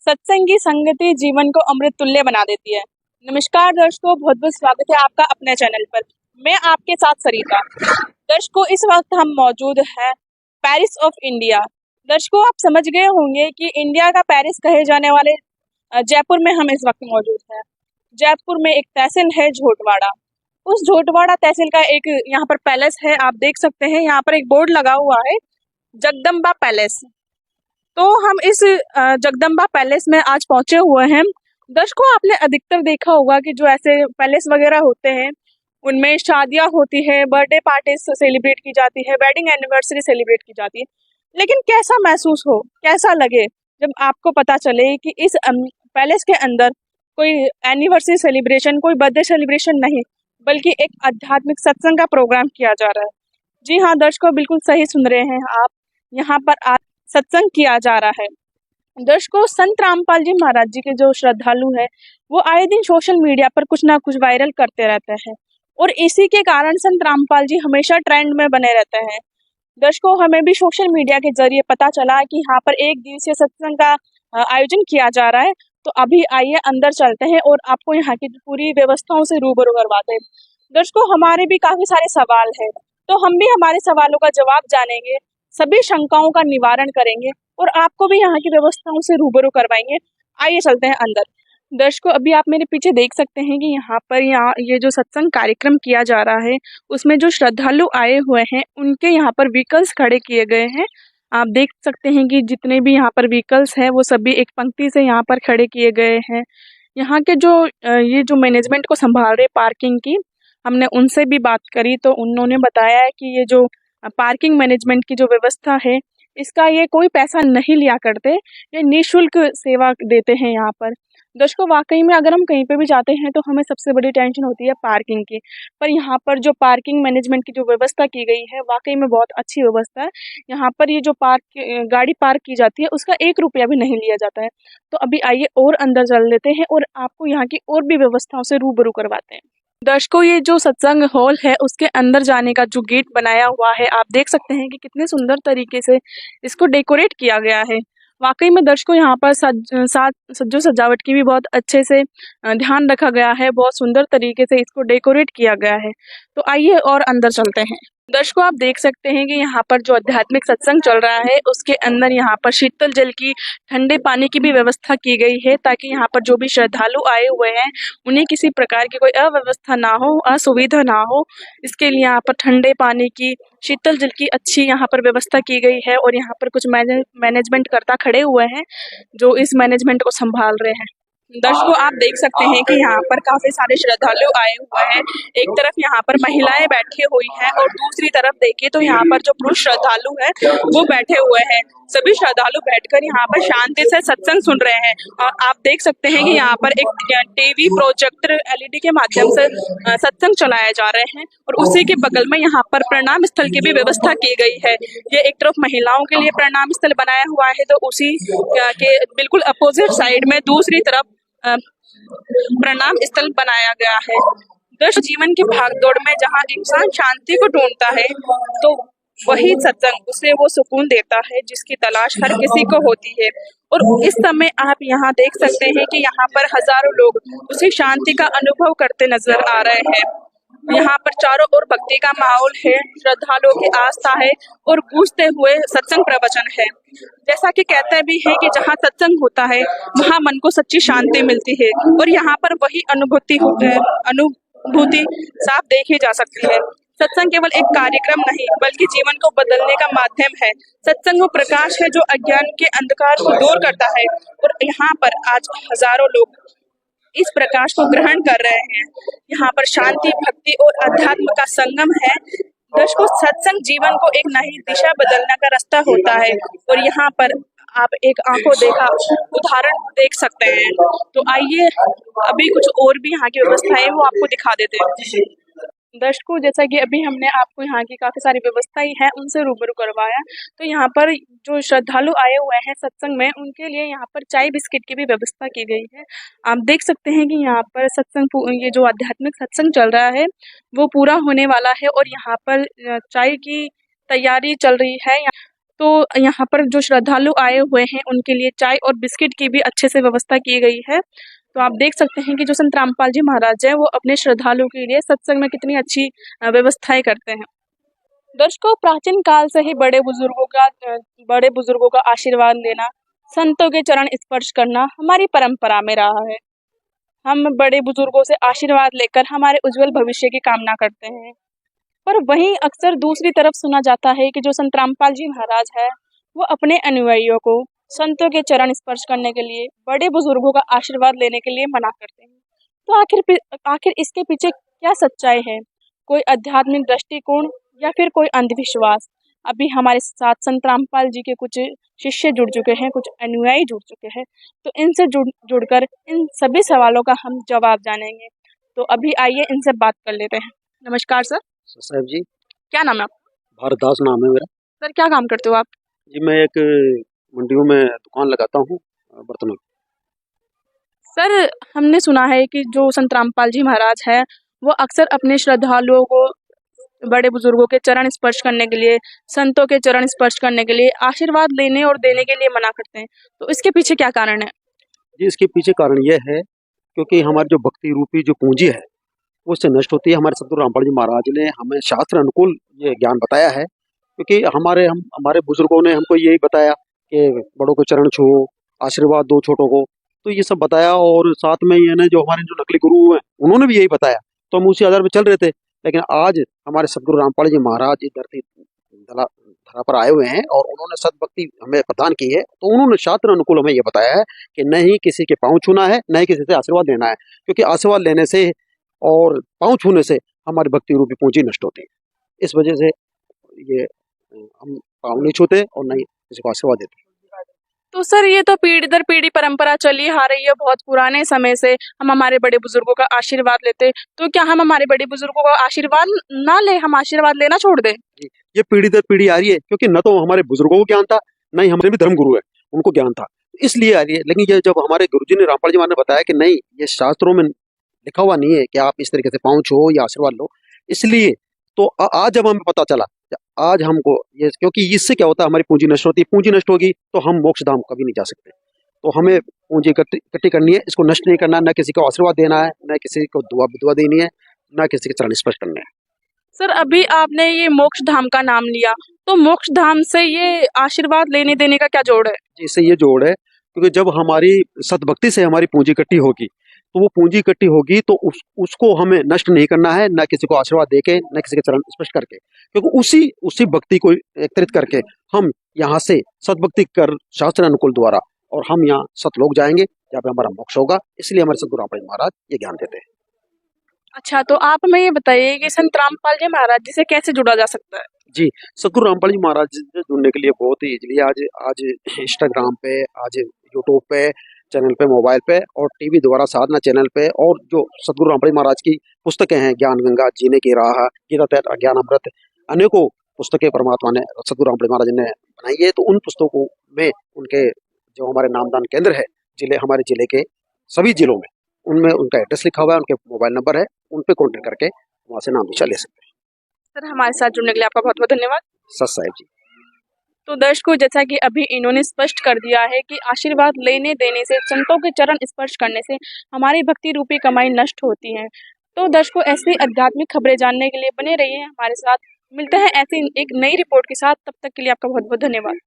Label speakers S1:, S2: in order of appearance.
S1: सत्संग की संगति जीवन को अमृत तुल्य बना देती है। नमस्कार दर्शकों, बहुत बहुत स्वागत है आपका अपने चैनल पर। मैं आपके साथ सरिता। दर्शकों, इस वक्त हम मौजूद हैं पेरिस ऑफ इंडिया। दर्शकों, आप समझ गए होंगे कि इंडिया का पेरिस कहे जाने वाले जयपुर में हम इस वक्त मौजूद हैं। जयपुर में एक तहसील है झोटवाड़ा। उस झोटवाड़ा तहसील का एक यहाँ पर पैलेस है, आप देख सकते हैं। यहाँ पर एक बोर्ड लगा हुआ है, जगदम्बा पैलेस। तो हम इस जगदम्बा पैलेस में आज पहुंचे हुए हैं। दर्शकों, आपने अधिकतर देखा होगा कि जो ऐसे पैलेस वगैरह होते हैं उनमें शादियां होती है, बर्थडे पार्टी सेलिब्रेट की जाती है, वेडिंग एनिवर्सरी सेलिब्रेट की जाती है। लेकिन कैसा महसूस हो, कैसा लगे जब आपको पता चले कि इस पैलेस के अंदर कोई एनिवर्सरी सेलिब्रेशन, कोई बर्थडे सेलिब्रेशन नहीं, बल्कि एक आध्यात्मिक सत्संग का प्रोग्राम किया जा रहा है। जी हाँ दर्शकों, बिल्कुल सही सुन रहे हैं आप। यहाँ पर आज सत्संग किया जा रहा है। दर्शकों, संत रामपाल जी महाराज जी के जो श्रद्धालु है वो आए दिन सोशल मीडिया पर कुछ ना कुछ वायरल करते रहते हैं और इसी के कारण संत रामपाल जी हमेशा ट्रेंड में बने रहते हैं। दर्शकों, हमें भी सोशल मीडिया के जरिए पता चला कि यहाँ पर एक दिवसीय सत्संग का आयोजन किया जा रहा है। तो अभी आइए अंदर चलते हैं और आपको यहाँ की पूरी व्यवस्थाओं से रूबरू करवाते हैं। दर्शकों, हमारे भी काफी सारे सवाल है, तो हम भी हमारे सवालों का जवाब जानेंगे, सभी शंकाओं का निवारण करेंगे और आपको भी यहाँ की व्यवस्थाओं से रूबरू करवाएंगे। आइए चलते हैं अंदर। दर्शकों, अभी आप मेरे पीछे देख सकते हैं कि यहाँ पर ये जो सत्संग कार्यक्रम किया जा रहा है उसमें जो श्रद्धालु आए हुए हैं उनके यहाँ पर व्हीकल्स खड़े किए गए हैं। आप देख सकते हैं कि जितने भी यहाँ पर व्हीकल्स हैं वो सभी एक पंक्ति से यहाँ पर खड़े किए गए हैं। यहाँ के जो ये जो मैनेजमेंट को संभाल रहे पार्किंग की, हमने उनसे भी बात करी तो उन्होंने बताया है कि ये जो पार्किंग मैनेजमेंट की जो व्यवस्था है इसका ये कोई पैसा नहीं लिया करते, ये निःशुल्क सेवा देते हैं यहाँ पर। दर्शकों, वाकई में अगर हम कहीं पे भी जाते हैं तो हमें सबसे बड़ी टेंशन होती है पार्किंग की, पर यहाँ पर जो पार्किंग मैनेजमेंट की जो व्यवस्था की गई है वाकई में बहुत अच्छी व्यवस्था है। यहाँ पर ये जो गाड़ी पार्क की जाती है उसका 1 रुपया भी नहीं लिया जाता है। तो अभी आइए और अंदर चल लेते हैं और आपको यहाँ की और भी व्यवस्थाओं से रूबरू करवाते हैं। दर्शकों, ये जो सत्संग हॉल है उसके अंदर जाने का जो गेट बनाया हुआ है आप देख सकते हैं कि कितने सुंदर तरीके से इसको डेकोरेट किया गया है। वाकई में दर्शकों, यहाँ पर सज्जो सजावट की भी बहुत अच्छे से ध्यान रखा गया है, बहुत सुंदर तरीके से इसको डेकोरेट किया गया है। तो आइए और अंदर चलते हैं। दर्शकों, आप देख सकते हैं कि यहाँ पर जो आध्यात्मिक सत्संग चल रहा है उसके अंदर यहाँ पर शीतल जल की, ठंडे पानी की भी व्यवस्था की गई है ताकि यहाँ पर जो भी श्रद्धालु आए हुए हैं उन्हें किसी प्रकार की कोई अव्यवस्था ना हो, असुविधा ना हो। इसके लिए यहाँ पर ठंडे पानी की, शीतल जल की अच्छी यहाँ पर व्यवस्था की गई है और यहाँ पर कुछ मैनेजमेंट कर्ता खड़े हुए हैं जो इस मैनेजमेंट को संभाल रहे हैं। दर्शकों, आप देख सकते हैं कि यहाँ पर काफी सारे श्रद्धालु आए हुए हैं। एक तरफ यहाँ पर महिलाएं बैठी हुई हैं और दूसरी तरफ देखिए तो यहाँ पर जो पुरुष श्रद्धालु हैं वो बैठे हुए हैं। सभी श्रद्धालु बैठकर यहाँ पर शांति से सत्संग सुन रहे हैं और आप देख सकते हैं कि यहाँ पर एक टीवी प्रोजेक्टर एलईडी के माध्यम से सत्संग चलाया जा रहे हैं और उसी के बगल में यहाँ पर प्रणाम स्थल की भी व्यवस्था की गई है। ये एक तरफ महिलाओं के लिए प्रणाम स्थल बनाया हुआ है तो उसी के बिल्कुल अपोजिट साइड में दूसरी तरफ प्रणाम स्थल बनाया गया है। दर्श जीवन की भागदौड़ में जहाँ इंसान शांति को ढूंढता है तो वही सत्संग उसे वो सुकून देता है जिसकी तलाश हर किसी को होती है। और इस समय आप यहाँ देख सकते हैं कि यहाँ पर हजारों लोग उसी शांति का अनुभव करते नजर आ रहे हैं। यहाँ पर चारों ओर भक्ति का माहौल है, श्रद्धालुओं की आस्था है और गूंजते हुए सत्संग प्रवचन है। जैसा कि कहते भी है कि जहाँ सत्संग होता है वहाँ मन को सच्ची शांति मिलती है और यहाँ पर वही अनुभूति साफ देखी जा सकती है। सत्संग केवल एक कार्यक्रम नहीं बल्कि जीवन को बदलने का माध्यम है। सत्संग वो प्रकाश है जो अज्ञान के अंधकार को दूर करता है और यहाँ पर आज हजारों लोग इस प्रकाश को ग्रहण कर रहे हैं। यहाँ पर शांति, भक्ति और अध्यात्म का संगम है। दर्शकों, सत्संग जीवन को एक नई दिशा बदलने का रास्ता होता है और यहाँ पर आप एक आंखों देखा उदाहरण देख सकते हैं। तो आइए अभी कुछ और भी यहाँ की व्यवस्था है वो आपको दिखा देते हैं। दर्शकों, जैसा कि अभी हमने आपको यहाँ की काफ़ी सारी व्यवस्थाएं हैं उनसे रूबरू करवाया, तो यहाँ पर जो श्रद्धालु आए हुए हैं सत्संग में उनके लिए यहाँ पर चाय बिस्किट की भी व्यवस्था की गई है। आप देख सकते हैं कि यहाँ पर सत्संग, ये जो आध्यात्मिक सत्संग चल रहा है वो पूरा होने वाला है और यहाँ पर चाय की तैयारी चल रही है। तो यहाँ पर जो श्रद्धालु आए हुए हैं उनके लिए चाय और बिस्किट की भी अच्छे से व्यवस्था की गई है। तो आप देख सकते हैं कि जो संत रामपाल जी महाराज है वो अपने श्रद्धालुओं के लिए सत्संग में कितनी अच्छी व्यवस्थाएं करते हैं। दर्शकों, प्राचीन काल से ही बड़े बुजुर्गों का आशीर्वाद लेना, संतों के चरण स्पर्श करना हमारी परंपरा में रहा है। हम बड़े बुजुर्गों से आशीर्वाद लेकर हमारे उज्जवल भविष्य की कामना करते हैं। पर वहीं अक्सर दूसरी तरफ सुना जाता है कि जो संत रामपाल जी महाराज है वो अपने अनुयायियों को संतों के चरण स्पर्श करने के लिए, बड़े बुजुर्गों का आशीर्वाद लेने के लिए मना करते हैं। तो आखिर इसके पीछे क्या सच्चाई है? कोई आध्यात्मिक दृष्टिकोण या फिर कोई अंधविश्वास? अभी हमारे साथ संत रामपाल जी के कुछ शिष्य जुड़ चुके हैं, कुछ अनुयायी जुड़ चुके हैं। तो इनसे जुड़कर इन सभी सवालों का हम जवाब जानेंगे। तो अभी आइए इनसे बात कर लेते हैं। नमस्कार सर।
S2: साहब जी,
S1: क्या नाम है आपका?
S2: भारतदास नाम है मेरा।
S1: सर क्या काम करते हो आप?
S2: जी, मैं एक मंडियों में दुकान लगाता हूँ बर्तनों की।
S1: सर, हमने सुना है कि जो संत रामपाल जी महाराज है वो अक्सर अपने श्रद्धालुओं को बड़े बुजुर्गों के चरण स्पर्श करने के लिए, संतों के चरण स्पर्श करने के लिए, आशीर्वाद लेने और देने के लिए मना करते हैं। तो इसके पीछे क्या कारण है?
S2: जी, इसके पीछे कारण यह है क्योंकि हमारी जो भक्ति रूपी जो पूंजी है वो उससे नष्ट होती है। हमारे सतगुरु रामपाल जी महाराज ने हमें शास्त्र अनुकूल ये ज्ञान बताया है, क्योंकि हमारे बुजुर्गों ने हमको यही बताया कि बड़ों के चरण छुओ, आशीर्वाद दो छोटों को। तो ये सब बताया, और साथ में ये ना जो हमारे जो नकली गुरु हैं उन्होंने भी यही बताया, तो हम उसी आधार पर चल रहे थे। लेकिन आज हमारे सतगुरु रामपाल जी महाराज इस धरती धरा पर आए हुए हैं और उन्होंने सद्भक्ति हमें प्रदान की है, तो उन्होंने शास्त्र अनुकूल हमें ये बताया है कि न ही किसी के पाँव छूना है, न ही किसी से आशीर्वाद लेना है, क्योंकि आशीर्वाद लेने से और पाँव छूने से हमारी भक्ति रूपी पूंजी नष्ट होती है। इस वजह से ये हम पाँव नहीं छूते और नहीं किसी को आशीर्वाद देते।
S1: तो सर, ये तो पीढ़ी दर पीढ़ी परंपरा चली आ रही है, बहुत पुराने समय से हम हमारे बड़े बुजुर्गों का आशीर्वाद लेते। तो क्या हम हमारे बड़े बुजुर्गों का आशीर्वाद ना ले, हम आशीर्वाद लेना छोड़ दें?
S2: ये पीढ़ी दर पीढ़ी आ रही है, क्योंकि न तो हमारे बुजुर्गों को ज्ञान था, न ही हमारे भी धर्म गुरु है उनको ज्ञान था, इसलिए आ रही है। लेकिन ये जब हमारे गुरुजी ने रामपाल जी महाराज ने बताया कि नहीं, ये शास्त्रों में लिखा हुआ नहीं है कि आप इस तरीके से पाँव छुओ या आशीर्वाद लो, इसलिए तो आज जब हमें पता चला, आज हमको ये, क्योंकि इससे क्या होता है, हमारी पूंजी नष्ट होती है। पूंजी नष्ट होगी तो हम मोक्ष धाम कभी नहीं जा सकते। तो हमें पूंजी इकट्ठी करनी है, इसको नष्ट नहीं करना, न किसी को आशीर्वाद देना है, न किसी को दुआ देनी है, न किसी के चरण स्पर्श करने हैं।
S1: सर, अभी आपने ये मोक्ष धाम का नाम लिया, तो मोक्ष धाम से ये आशीर्वाद लेने देने का क्या जोड़ है?
S2: इससे ये जोड़ है, क्योंकि जब हमारी सद्भक्ति से हमारी पूंजी इकट्ठी होगी, तो वो पूंजी इकट्ठी होगी तो उसको हमें नष्ट नहीं करना है, न किसी को आशीर्वाद देके, न किसी के चरण स्पर्श करके, क्योंकि उसी भक्ति को एकत्रित करके हम यहाँ से सद्भक्ति कर शास्त्र अनुकूल द्वारा और हम यहाँ सतलोक जाएंगे, जहाँ पे हमारा मोक्ष होगा। इसलिए हमारे सतगुरु रामपाल जी महाराज ये ज्ञान देते हैं।
S1: अच्छा, तो आप हमें ये बताइए कि संत रामपाल जी महाराज जी से कैसे जुड़ा जा सकता है?
S2: जी, सतगुरु रामपाल जी महाराज से जुड़ने के लिए बहुत ही इजीली आज इंस्टाग्राम पे, आज यूट्यूब पे चैनल पे, मोबाइल पे और टीवी द्वारा साधना चैनल पे, और जो सतगुरु रामपाल जी महाराज की पुस्तकें हैं, ज्ञान गंगा, जीने की राह, गीता तैयार, ज्ञान अमृत, अनेकों पुस्तकें परमात्मा ने, सतगुरु रामपाल जी महाराज ने बनाई है। तो उन पुस्तकों में उनके जो हमारे नामदान केंद्र है हमारे जिले के सभी जिलों में, उनमें उनका एड्रेस लिखा हुआ है, उनके मोबाइल नंबर है, उन पे कॉन्टेक्ट करके वहाँ से नाम दीक्षा ले सकते हैं।
S1: सर, हमारे साथ जुड़ने के लिए आपका बहुत बहुत धन्यवाद।
S2: सत साहिब जी।
S1: तो दर्शकों, जैसा कि अभी इन्होंने स्पष्ट कर दिया है कि आशीर्वाद लेने देने से, संतों के चरण स्पर्श करने से हमारी भक्ति रूपी कमाई नष्ट होती है। तो दर्शकों, ऐसी आध्यात्मिक खबरें जानने के लिए बने रहिए हमारे साथ। मिलते हैं ऐसी एक नई रिपोर्ट के साथ, तब तक के लिए आपका बहुत बहुत धन्यवाद।